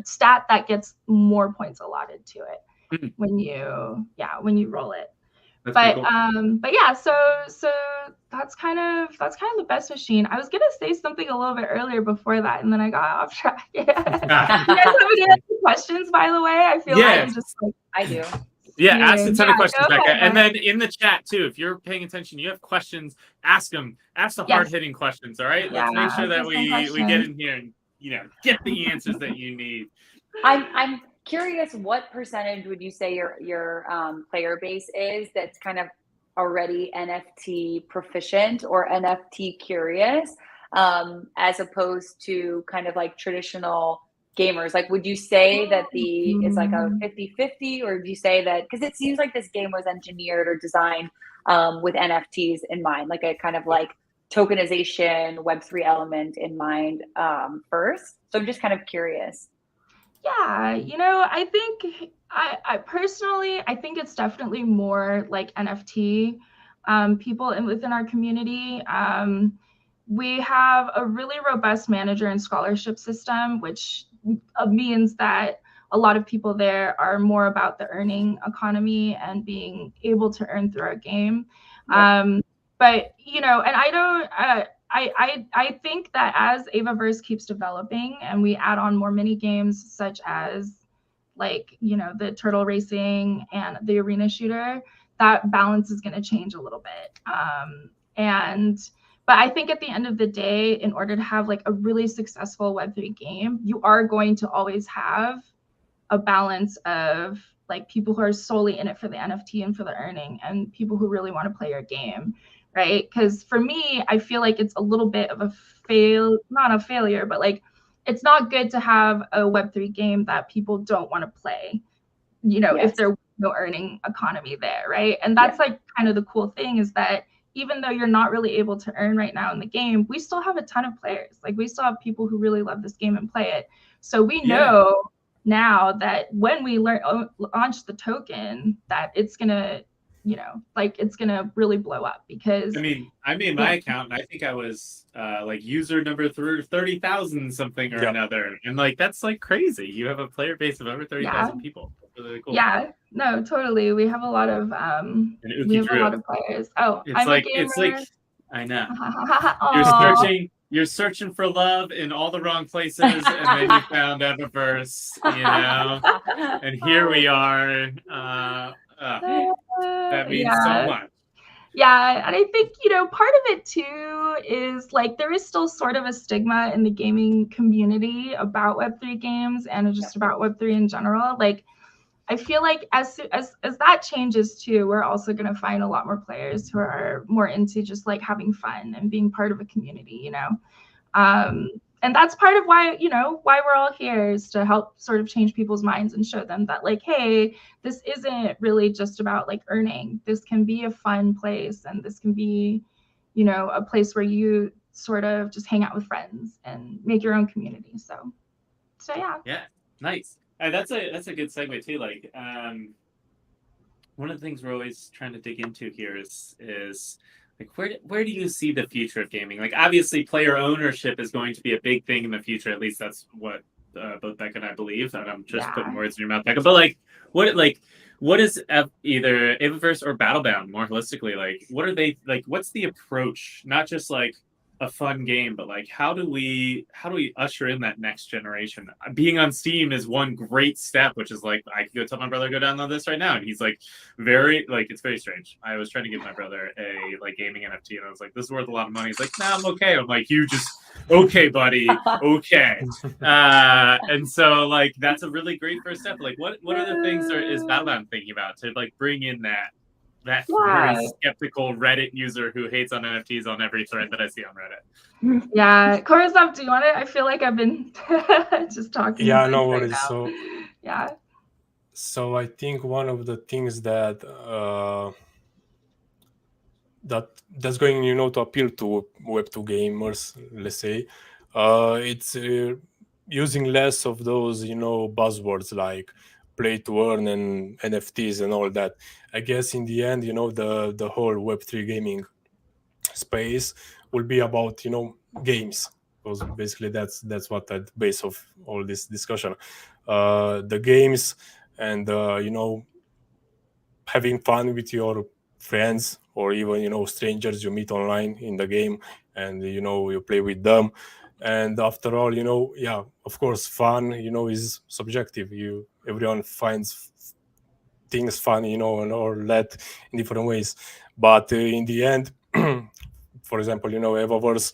stat that gets more points allotted to it when you roll it. That's cool. But yeah, so that's kind of the best machine. I was gonna say something a little bit earlier before that, and then I got off track. You guys have any questions, by the way? I feel like I'm just like I do. Yeah, ask a ton of questions, Becca. And then in the chat too, if you're paying attention, you have questions, ask them. Ask the hard-hitting questions, all right? Let's make sure that we get in here and get the answers that you need. I'm curious, what percentage would you say your player base is that's kind of already NFT proficient or NFT curious, as opposed to kind of like traditional gamers? Like, would you say that it's like a 50-50, or would you say that, because it seems like this game was engineered or designed with NFTs in mind, like a kind of like tokenization Web3 element in mind first? So I'm just kind of curious. Yeah, I think I personally, I think it's definitely more like NFT people within our community. We have a really robust manager and scholarship system, which means that a lot of people there are more about the earning economy and being able to earn through our game. Yep. But, and I don't, I think that as Evaverse keeps developing and we add on more mini games such as like, the turtle racing and the arena shooter, that balance is going to change a little bit. But I think at the end of the day, in order to have like a really successful Web3 game, you are going to always have a balance of like people who are solely in it for the NFT and for the earning, and people who really want to play your game. Right? Because for me, I feel like it's a little bit of not a failure, but like it's not good to have a Web3 game that people don't want to play, if there's no earning economy there, right? And that's like kind of the cool thing, is that even though you're not really able to earn right now in the game, we still have a ton of players. Like we still have people who really love this game and play it. So we know now that when we launch the token, that it's gonna it's gonna really blow up, because I made my account and I think I was like user number 30,000 something or another, and like that's like crazy. You have a player base of over 30,000 people. That's really cool. Yeah, no, totally. We have a lot of a lot of players. Oh, it's like I know. You're searching for love in all the wrong places, and then you found Evaverse, and here we are. That means so much. Yeah, and I think, part of it too is like there is still sort of a stigma in the gaming community about Web3 games and just about Web3 in general. Like, I feel like as that changes too, we're also going to find a lot more players who are more into just like having fun and being part of a community, and that's part of why we're all here, is to help sort of change people's minds and show them that like, hey, this isn't really just about like earning. This can be a fun place, and this can be, a place where you sort of just hang out with friends and make your own community. So yeah. Yeah, nice. And that's a good segue too. Like, one of the things we're always trying to dig into here is like, where do you see the future of gaming? Like, obviously, player ownership is going to be a big thing in the future. At least that's what both Becca and I believe. And I'm just putting words in your mouth, Becca. But like, what is either Evaverse or Battlebound more holistically? Like, what are they like? What's the approach? Not just like a fun game, but like how do we usher in that next generation? Being on Steam is one great step, which is like I could go tell my brother go download this right now, and he's like very like it's very strange. I was trying to give my brother a like gaming NFT, and I was like, this is worth a lot of money. He's like, nah, I'm okay. I'm like, you just okay, buddy, okay. And so like that's a really great first step. Like what other things is Battlebound thinking about to like bring in that very skeptical Reddit user who hates on NFTs on every thread that I see on Reddit? Yeah, Korazov, do you want it? I feel like I've been just talking. Yeah, no worries. Now. So, So I think one of the things that that's going, to appeal to Web2 gamers, let's say, it's using less of those, buzzwords like play to earn and NFTs and all that. I guess in the end, the whole Web3 gaming space will be about, games, because basically that's what at the base of all this discussion. The games and, having fun with your friends or even, strangers you meet online in the game, and, you play with them. And after all, yeah, of course, fun, is subjective. Everyone finds things fun, or let in different ways. But in the end, for example, Evaverse,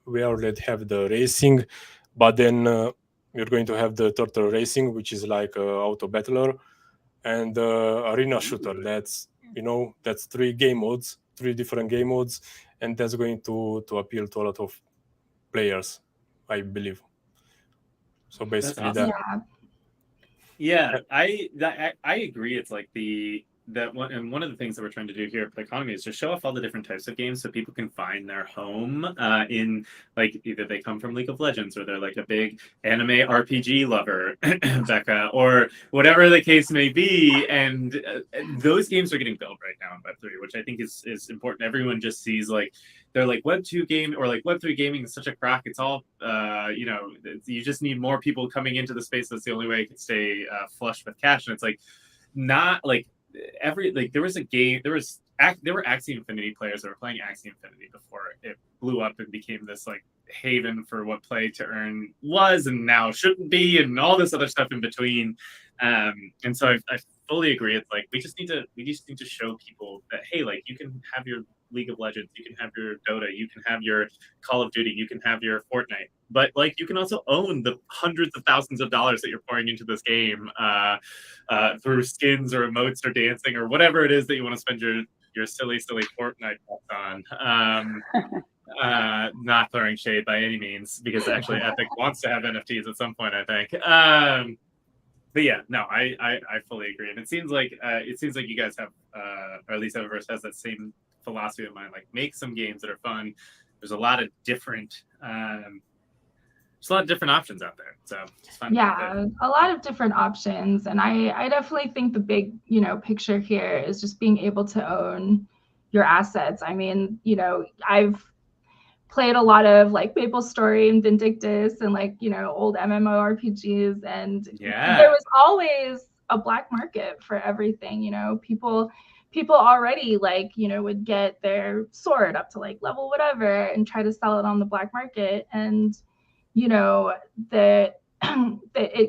we already have the racing, but then we're going to have the turtle racing, which is like auto battler, and arena shooter. That's three different game modes, and that's going to appeal to a lot of players, I believe. So basically awesome. that. Yeah, I agree. It's like one of the things that we're trying to do here at the economy is just show off all the different types of games so people can find their home in like either they come from League of Legends or they're like a big anime RPG lover, Becca, or whatever the case may be. And those games are getting built right now in Web3, which I think is important. Everyone just sees like they're like Web2 game or like Web3 gaming is such a crack. It's all you just need more people coming into the space. That's the only way it can stay flush with cash. And it's like not like there was a game, there were Axie Infinity players that were playing Axie Infinity before it blew up and became this like haven for what play to earn was and now shouldn't be, and all this other stuff in between. And so I fully agree. It's like we just need to show people that hey, like you can have your League of Legends, you can have your Dota, you can have your Call of Duty, you can have your Fortnite, but like you can also own the hundreds of thousands of dollars that you're pouring into this game through skins or emotes or dancing or whatever it is that you want to spend your silly Fortnite bucks on. Not throwing shade by any means, because actually Epic wants to have NFTs at some point, I think. But yeah, no, I fully agree, and it seems like you guys have, or at least Evaverse has that same philosophy of mind. Like, make some games that are fun. There's a lot of different, options out there. So it's fun. Yeah, a lot of different options, and I definitely think the big picture here is just being able to own your assets. I mean, I've played a lot of like Maple Story and Vindictus and like old MMORPGs, and there was always a black market for everything. People already like would get their sword up to like level whatever and try to sell it on the black market, and it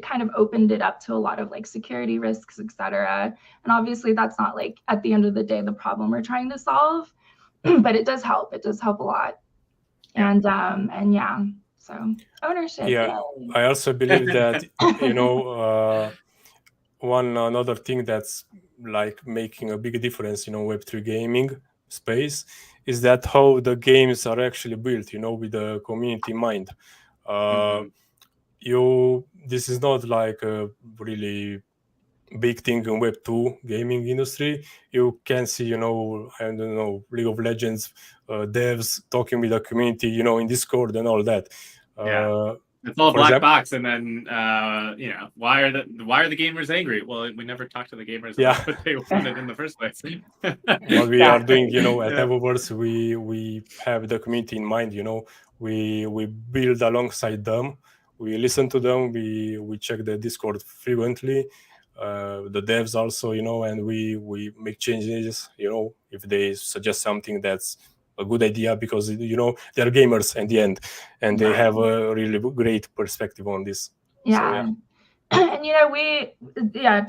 kind of opened it up to a lot of like security risks, etc. And obviously that's not like at the end of the day the problem we're trying to solve, but it does help a lot. And yeah, so ownership. Yeah, I also believe that another thing that's like making a big difference, Web3 gaming space, is that how the games are actually built, with the community in mind. This is not like a really big thing in Web2 gaming industry. You can see, I don't know, League of Legends devs talking with the community, in Discord and all that. It's all black box, and then why are the gamers angry? Well, we never talked to the gamers about what they wanted in the first place. What we are doing, at Evaverse, we have the community in mind. We build alongside them. We listen to them. We check the Discord frequently. The devs also, and we make changes, if they suggest something that's a good idea because they're gamers in the end, and they have a really great perspective on this. Yeah. And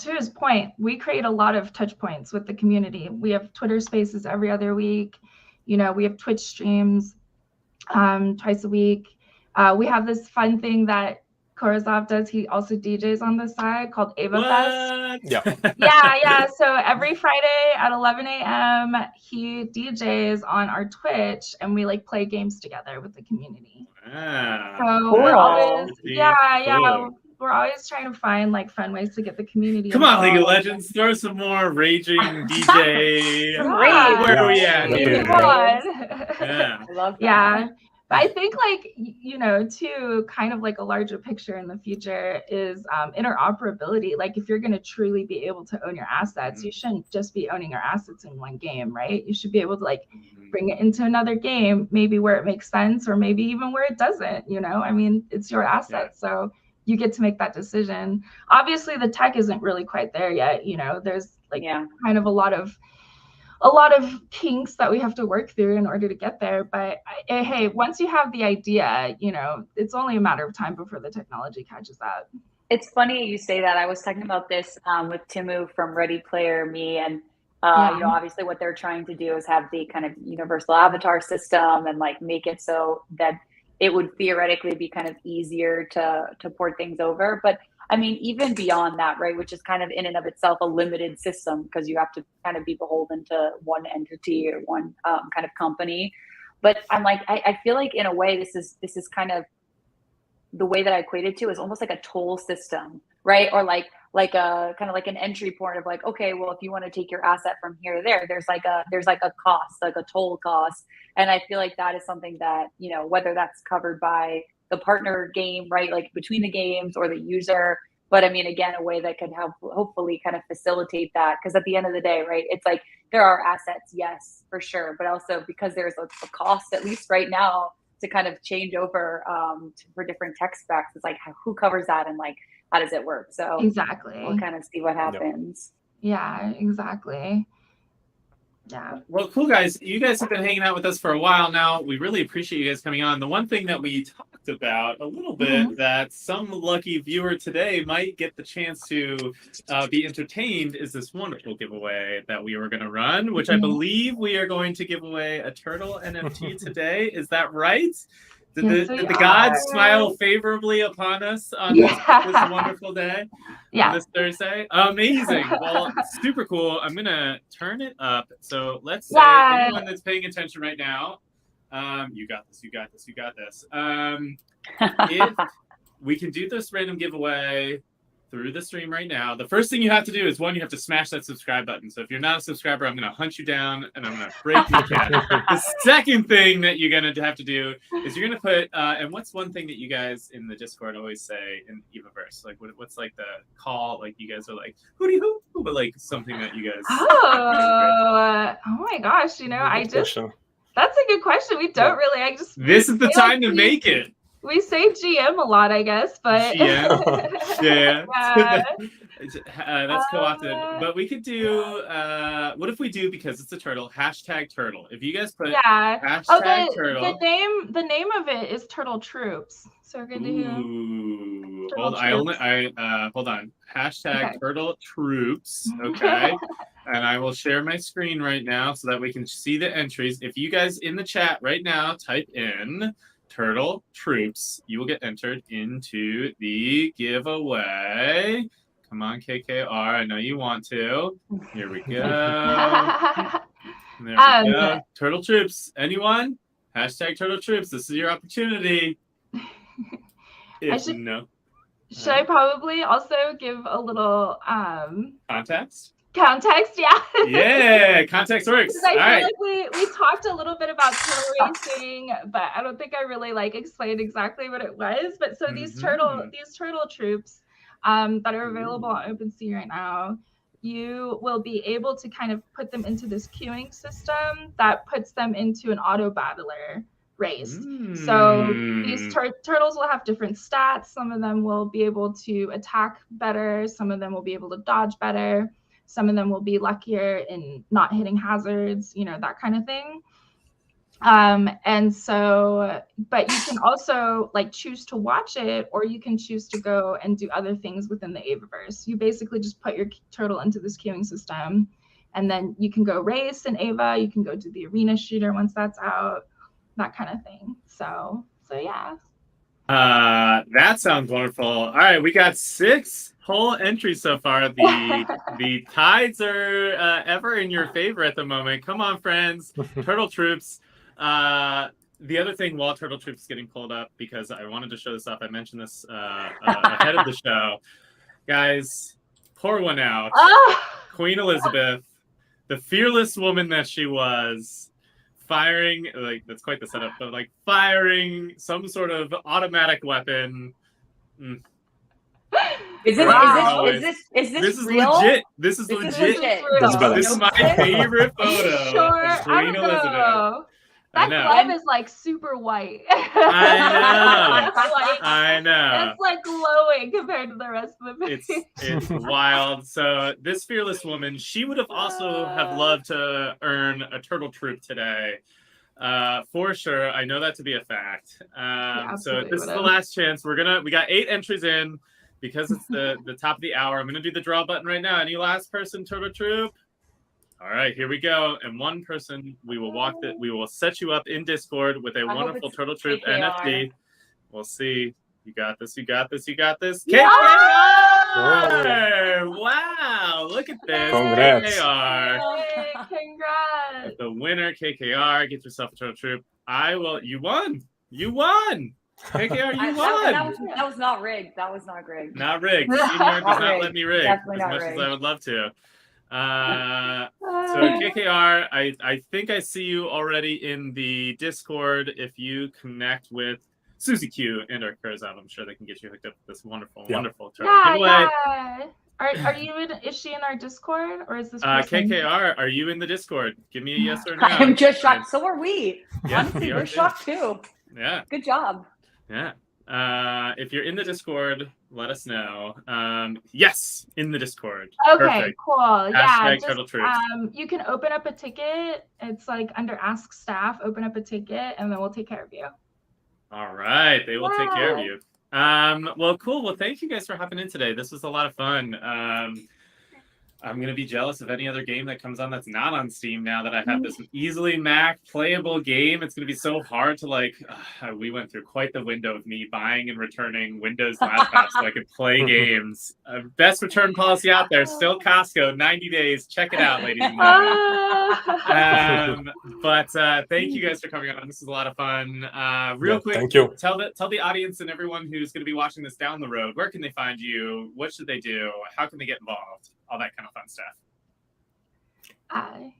to his point, we create a lot of touch points with the community. We have Twitter Spaces every other week. We have Twitch streams twice a week. We have this fun thing that Korozov does. He also DJs on the side called Evaverse. Yeah. So every Friday at 11 a.m. he DJs on our Twitch, and we like play games together with the community. So we're always we're always trying to find like fun ways to get the community. Come on, League of Legends, throw some more raging DJ. Where are we at? I love that. Yeah. But I think too, kind of like a larger picture in the future is interoperability. Like if you're going to truly be able to own your assets, you shouldn't just be owning your assets in one game, right? You should be able to like bring it into another game, maybe where it makes sense or maybe even where it doesn't, I mean, it's your asset. So you get to make that decision. Obviously the tech isn't really quite there yet. There's kind of a lot of kinks that we have to work through in order to get there. But hey, once you have the idea, it's only a matter of time before the technology catches up. It's funny you say that. I was talking about this with Timu from Ready Player Me, and obviously what they're trying to do is have the kind of universal avatar system and like make it so that it would theoretically be kind of easier to port things over. But I mean, even beyond that, right, which is kind of in and of itself a limited system because you have to kind of be beholden to one entity or one kind of company. But I'm like, I feel like in a way, this is kind of the way that I equate it to is almost like a toll system, right? Or like a kind of like an entry point of like, okay, well, if you want to take your asset from here to there, there's like a cost, like a toll cost. And I feel like that is something that, whether that's covered by the partner game, right? Like between the games or the user. But I mean, again, a way that could help hopefully kind of facilitate that. Because at the end of the day, right, it's like there are assets, yes, for sure. But also because there's a cost, at least right now, to kind of change over for different tech specs. It's like, who covers that and like, how does it work? So exactly, we'll kind of see what happens. Yeah, exactly. Yeah. Well, cool, guys. You guys have been hanging out with us for a while now. We really appreciate you guys coming on. The one thing that we talked about a little bit that some lucky viewer today might get the chance to be entertained is this wonderful giveaway that we were going to run, which I believe we are going to give away a turtle NFT today. Is that right? Did the gods smile favorably upon us on this wonderful day? On this Thursday? Amazing. Well, super cool. I'm going to turn it up. So let's say anyone that's paying attention right now, you got this, you got this, you got this. If we can do this random giveaway through the stream right now, the first thing you have to do is, one, you have to smash that subscribe button. So if you're not a subscriber, I'm going to hunt you down and I'm going to break your cat. The second thing that you're going to have to do is you're going to put, and what's one thing that you guys in the Discord always say in Evaverse? Like, what's like the call? Like, you guys are like, hooty hoo, but like something that you guys. Oh my gosh, that's a good question. We don't really, this is the time to make it. We say GM a lot, I guess, but GM, that's co-opted. But we could do. What if we do, because it's a turtle, #turtle? If you guys put turtle. The name of it is Turtle Troops. So we're going to do. Hold on. #Turtle Troops. Okay. And I will share my screen right now so that we can see the entries. If you guys in the chat right now type in Turtle Troops, you will get entered into the giveaway. Come on, KKR. I know you want to. Here we go. There we go. Turtle Troops. Anyone? #Turtle Troops. This is your opportunity. Should I probably also give a little context? Context, yeah, context works. I feel like we talked a little bit about turtle racing, but I don't think I really explained exactly what it was. But so these turtle troops that are available on OpenSea right now, you will be able to kind of put them into this queuing system that puts them into an auto battler race. So these turtles will have different stats. Some of them will be able to attack better. Some of them will be able to dodge better. Some of them will be luckier in not hitting hazards, that kind of thing. And so, but you can also like choose to watch it, or you can choose to go and do other things within the Evaverse. You basically just put your turtle into this queuing system, and then you can go race in Ava. You can go do the arena shooter once that's out, that kind of thing. So yeah. That sounds wonderful. All right, we got 6 whole entries so far. The tides are ever in your favor at the moment. Come on, friends. Turtle Troops. The other thing, while Turtle Troops is getting pulled up, because I wanted to show this off, I mentioned this ahead of the show. Guys, pour one out. Queen Elizabeth, the fearless woman that she was, firing, like, that's quite the setup, but like firing some sort of automatic weapon. Is this real? Legit. This is legit. This is my favorite photo of Queen Elizabeth. That glove is like super white. I know. It's like glowing compared to the rest of the movie. It's wild. So this fearless woman, she would have also have loved to earn a turtle troop today. For sure. I know that to be a fact. So this is the last chance. We got 8 entries in because it's the top of the hour. I'm gonna do the draw button right now. Any last person turtle troop? All right, here we go. And one person, we will set you up in Discord with a wonderful Turtle Troop NFT. We'll see. You got this. You got this. You got this. KKR! Wow, look at this. Congrats. KKR. Congrats. The winner, KKR. Get yourself a Turtle Troop. You won. You won. KKR, you won. That was not rigged. That was not rigged. Not rigged. Senior does not let me rig Definitely as much as I would love to. So KKR, I think I see you already in the Discord. If you connect with Susie Q and our Curzon, I'm sure they can get you hooked up with this wonderful turtle giveaway. Yeah. Are you is she in our Discord, or is this KKR, are you in the Discord? Give me a yes or no. I'm just shocked. So are we. Yeah, honestly, we're shocked too. Yeah. Good job. Yeah. If you're in the Discord, let us know. Yes, in the Discord. Okay, perfect. Cool. Hashtag Turtle Troops. You can open up a ticket. It's like under Ask Staff, open up a ticket, and then we'll take care of you. All right, they will take care of you. Well, cool. Well, thank you guys for hopping in today. This was a lot of fun. I'm going to be jealous of any other game that comes on that's not on Steam now that I have this easily Mac playable game. It's going to be so hard to we went through quite the window of me buying and returning Windows laptops so I could play games. Best return policy out there. Still Costco, 90 days. Check it out, ladies and gentlemen. But thank you guys for coming on. This is a lot of fun. Real quick, thank you. Tell the audience and everyone who's going to be watching this down the road, where can they find you? What should they do? How can they get involved? All that kind of fun stuff.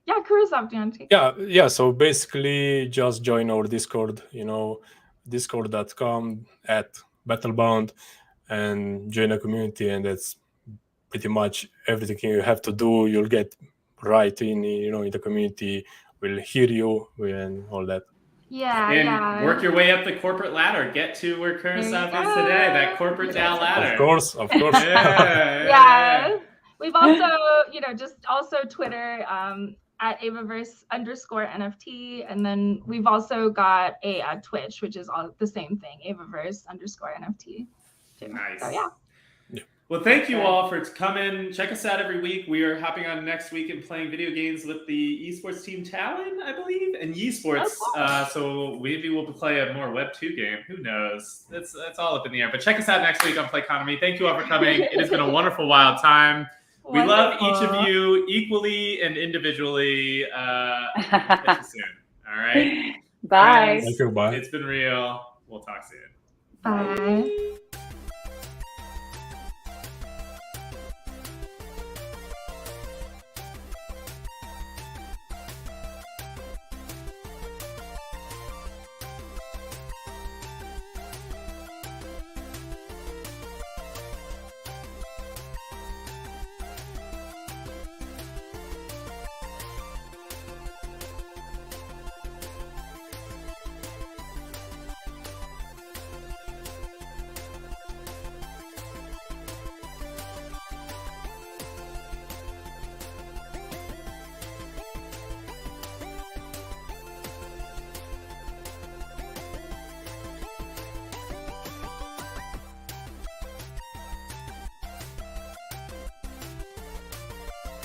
Kurizov, do you want to take Yeah. So basically, just join our Discord. Discord.com/battlebound, and join a community, and that's pretty much everything you have to do. You'll get right in the community. We'll hear you and all that. Yeah. Work your way up the corporate ladder. Get to where Kurizov is today. That corporate down ladder. Of course. Yeah. We've also, just also Twitter at Evaverse_NFT. And then we've also got a Twitch, which is all the same thing, Evaverse_NFT. Too. Nice. So, yeah. Well, thank you all for coming. Check us out every week. We are hopping on next week and playing video games with the esports team Talon, I believe, and Esports. So maybe we'll play a more Web 2 game. Who knows? That's all up in the air. But check us out next week on Playconomy. Thank you all for coming. It has been a wonderful, wild time. We love each of you equally and individually. Catch you soon. All right. Bye. Thank you. Bye. It's been real. We'll talk soon. Bye.